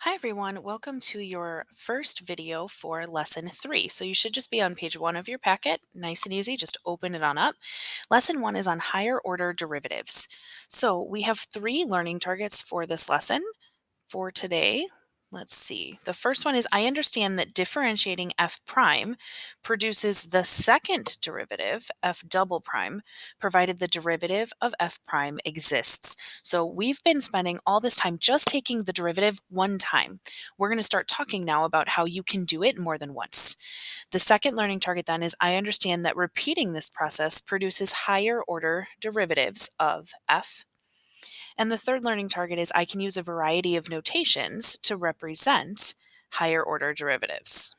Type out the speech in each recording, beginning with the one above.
Hi everyone, welcome to your first video for lesson 3. So you should just be on page 1 of your packet, nice and easy, just open it on up. Lesson 1 is on higher order derivatives. So we have 3 learning targets for this lesson for today. Let's see. The first one is I understand that differentiating f prime produces the second derivative, f double prime, provided the derivative of f prime exists. So we've been spending all this time just taking the derivative one time. We're going to start talking now about how you can do it more than once. The second learning target then is I understand that repeating this process produces higher order derivatives of f. And the third learning target is I can use a variety of notations to represent higher order derivatives.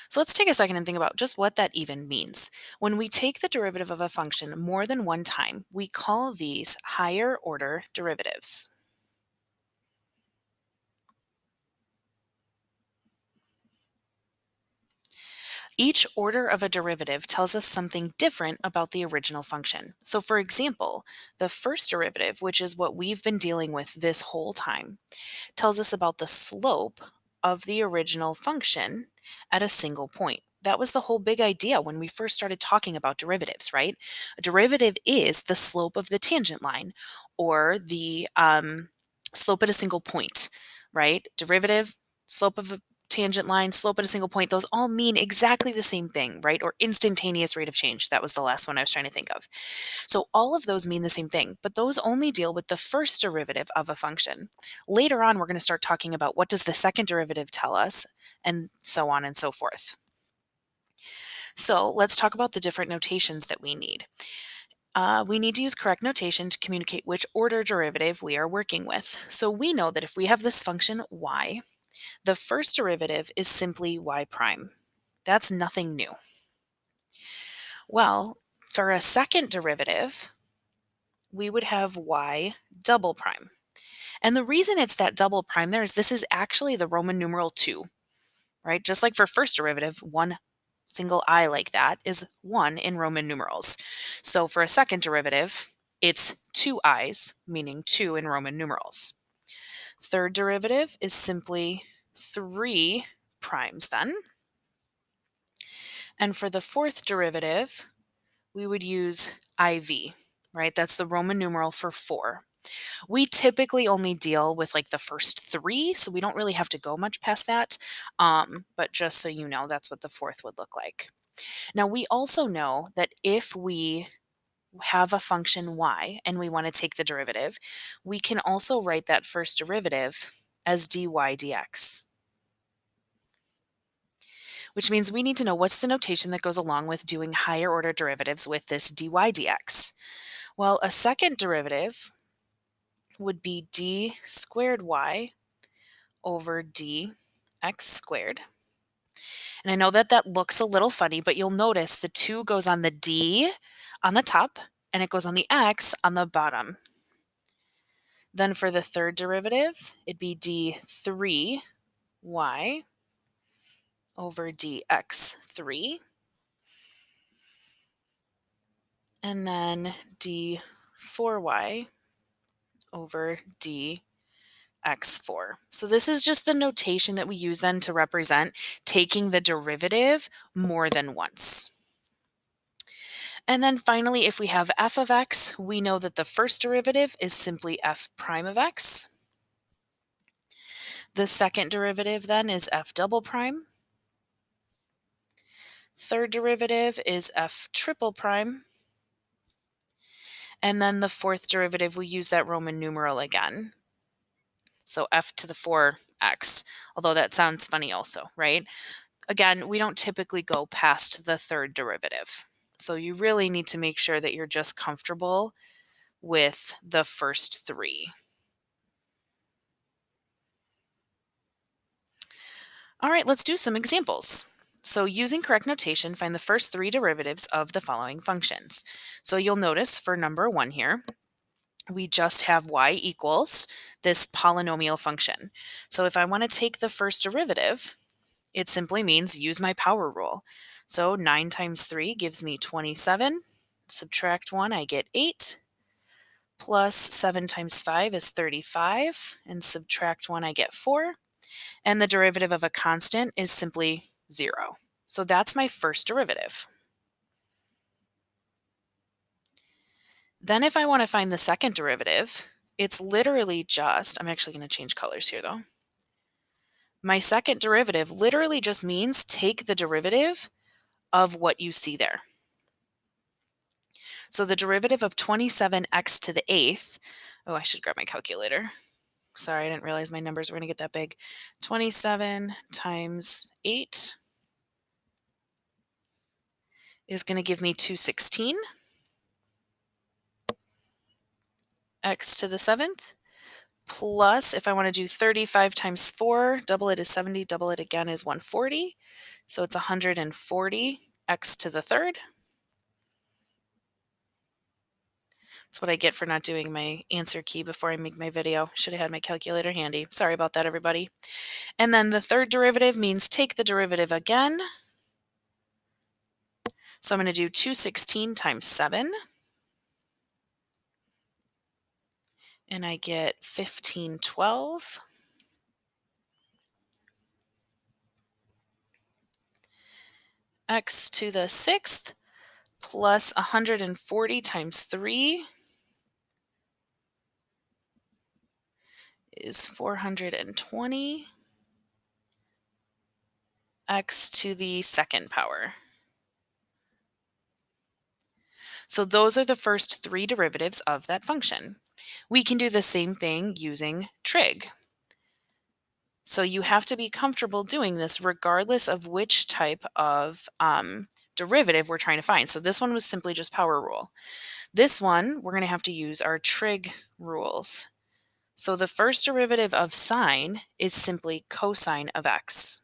So let's take a second and think about just what that even means. When we take the derivative of a function more than one time, we call these higher order derivatives. Each order of a derivative tells us something different about the original function. So for example, the first derivative, which is what we've been dealing with this whole time, tells us about the slope of the original function at a single point. That was the whole big idea when we first started talking about derivatives, right? A derivative is the slope of the tangent line or the slope at a single point, right? Derivative, slope of a tangent line, slope at a single point, those all mean exactly the same thing, right? Or instantaneous rate of change. That was the last one I was trying to think of. So all of those mean the same thing, but those only deal with the first derivative of a function. Later on, we're going to start talking about what does the second derivative tell us, and so on and so forth. So let's talk about the different notations that we need. We need to use correct notation to communicate which order derivative we are working with. So we know that if we have this function y, the first derivative is simply y prime. That's nothing new. Well, for a second derivative, we would have y double prime. And the reason it's that double prime there is this is actually the Roman numeral 2, right? Just like for first derivative, one single I like that is 1 in Roman numerals. So for a second derivative, it's 2 i's, meaning 2 in Roman numerals. Third derivative is simply 3 primes then. And for the fourth derivative, we would use IV, right? That's the Roman numeral for 4. We typically only deal with like the first 3, so we don't really have to go much past that. But just so you know, that's what the fourth would look like. Now, we also know that if we have a function y and we want to take the derivative, we can also write that first derivative as dy dx, which means we need to know what's the notation that goes along with doing higher order derivatives with this dy dx. Well, a second derivative would be d squared y over dx squared. And I know that that looks a little funny, but you'll notice the 2 goes on the d on the top and it goes on the x on the bottom. Then for the third derivative, it'd be d3y over dx3. And then d4y over dx4. So this is just the notation that we use then to represent taking the derivative more than once. And then finally, if we have f of x, we know that the first derivative is simply f prime of x. The second derivative then is f double prime. Third derivative is f triple prime. And then the fourth derivative, we use that Roman numeral again. So f to the 4x, although that sounds funny also, right? Again, we don't typically go past the third derivative. So you really need to make sure that you're just comfortable with the first 3. All right, let's do some examples. So using correct notation, find the first 3 derivatives of the following functions. So you'll notice for number 1 here, we just have y equals this polynomial function. So if I want to take the first derivative, it simply means use my power rule. So 9 times 3 gives me 27. Subtract 1, I get 8. plus 7 times 5 is 35, and subtract 1, I get 4. And the derivative of a constant is simply 0. So that's my first derivative. Then if I want to find the second derivative, it's literally just, I'm actually going to change colors here though. My second derivative literally just means take the derivative of what you see there. So the derivative of 27x to the 8th, oh, I should grab my calculator. Sorry, I didn't realize my numbers were going to get that big. 27 times 8 is going to give me 216. X to the 7th. Plus, if I want to do 35 times 4, double it is 70, double it again is 140. So it's 140 x to the 3rd. That's what I get for not doing my answer key before I make my video. Should have had my calculator handy. Sorry about that, everybody. And then the third derivative means take the derivative again. So I'm going to do 216 times 7. And I get 1512. X to the 6th plus 140 times 3 is 420. X to the 2nd power. So those are the first 3 derivatives of that function. We can do the same thing using trig. So you have to be comfortable doing this regardless of which type of derivative we're trying to find. So this one was simply just power rule. This one, we're going to have to use our trig rules. So the first derivative of sine is simply cosine of x.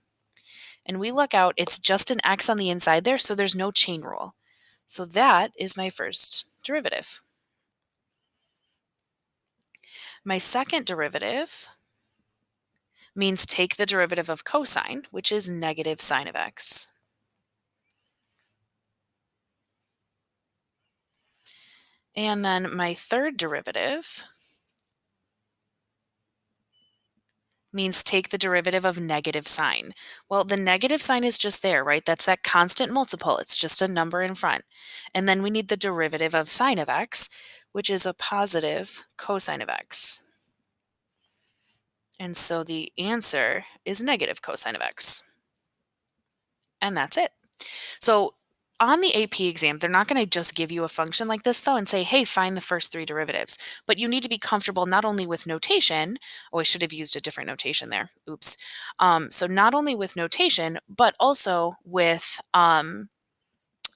And we look out, it's just an x on the inside there, so there's no chain rule. So that is my first derivative. My second derivative means take the derivative of cosine, which is negative sine of x. And then my third derivative means take the derivative of negative sine. Well, the negative sign is just there, right? That's that constant multiple. It's just a number in front. And then we need the derivative of sine of x, which is a positive cosine of x. And so the answer is negative cosine of x. And that's it. So on the AP exam, they're not going to just give you a function like this, though, and say, hey, find the first 3 derivatives. But you need to be comfortable not only with notation. Oh, I should have used a different notation there. Oops. So not only with notation, but also with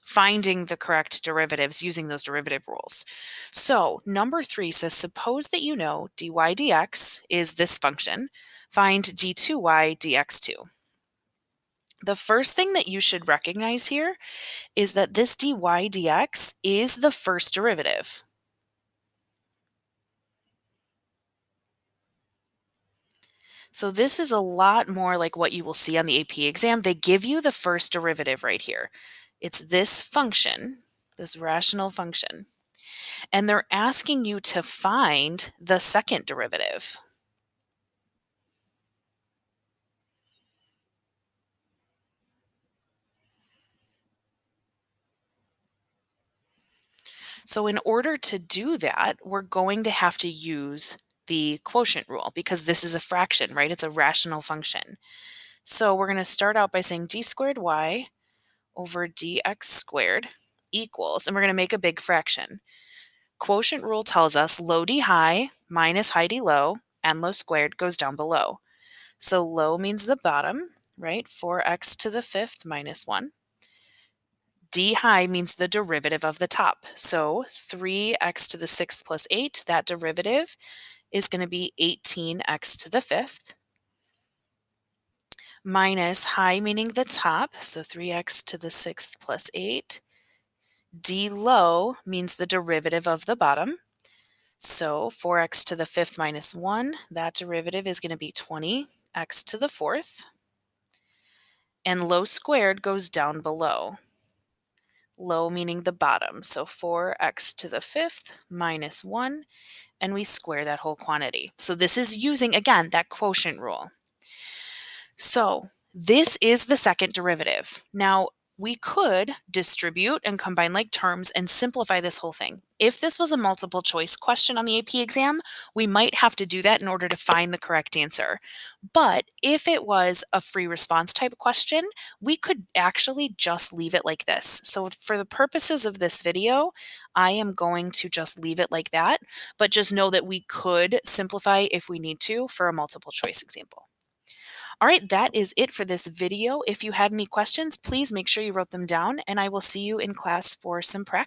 finding the correct derivatives using those derivative rules. So number 3 says, suppose that you know dy dx is this function. Find d2y dx2. The first thing that you should recognize here is that this dy dx is the first derivative. So this is a lot more like what you will see on the AP exam. They give you the first derivative right here. It's this function, this rational function. And they're asking you to find the second derivative. So in order to do that, we're going to have to use the quotient rule because this is a fraction, right? It's a rational function. So we're going to start out by saying d squared y over dx squared equals, and we're going to make a big fraction. Quotient rule tells us low d high minus high d low, and low squared goes down below. So low means the bottom, right? 4x to the 5th minus 1. D high means the derivative of the top. So 3x to the 6th plus 8, that derivative is going to be 18x to the 5th. Minus high meaning the top, so 3x to the 6th plus 8. D low means the derivative of the bottom. So 4x to the 5th minus 1, that derivative is going to be 20x to the 4th. And low squared goes down below. low meaning the bottom. So 4x to the fifth minus 1, and we square that whole quantity. So this is using, again, that quotient rule. So this is the second derivative. Now, we could distribute and combine like terms and simplify this whole thing. If this was a multiple choice question on the AP exam, we might have to do that in order to find the correct answer. But if it was a free response type question, we could actually just leave it like this. So for the purposes of this video, I am going to just leave it like that, but just know that we could simplify if we need to for a multiple choice example. All right, that is it for this video. If you had any questions, please make sure you wrote them down, and I will see you in class for some practice.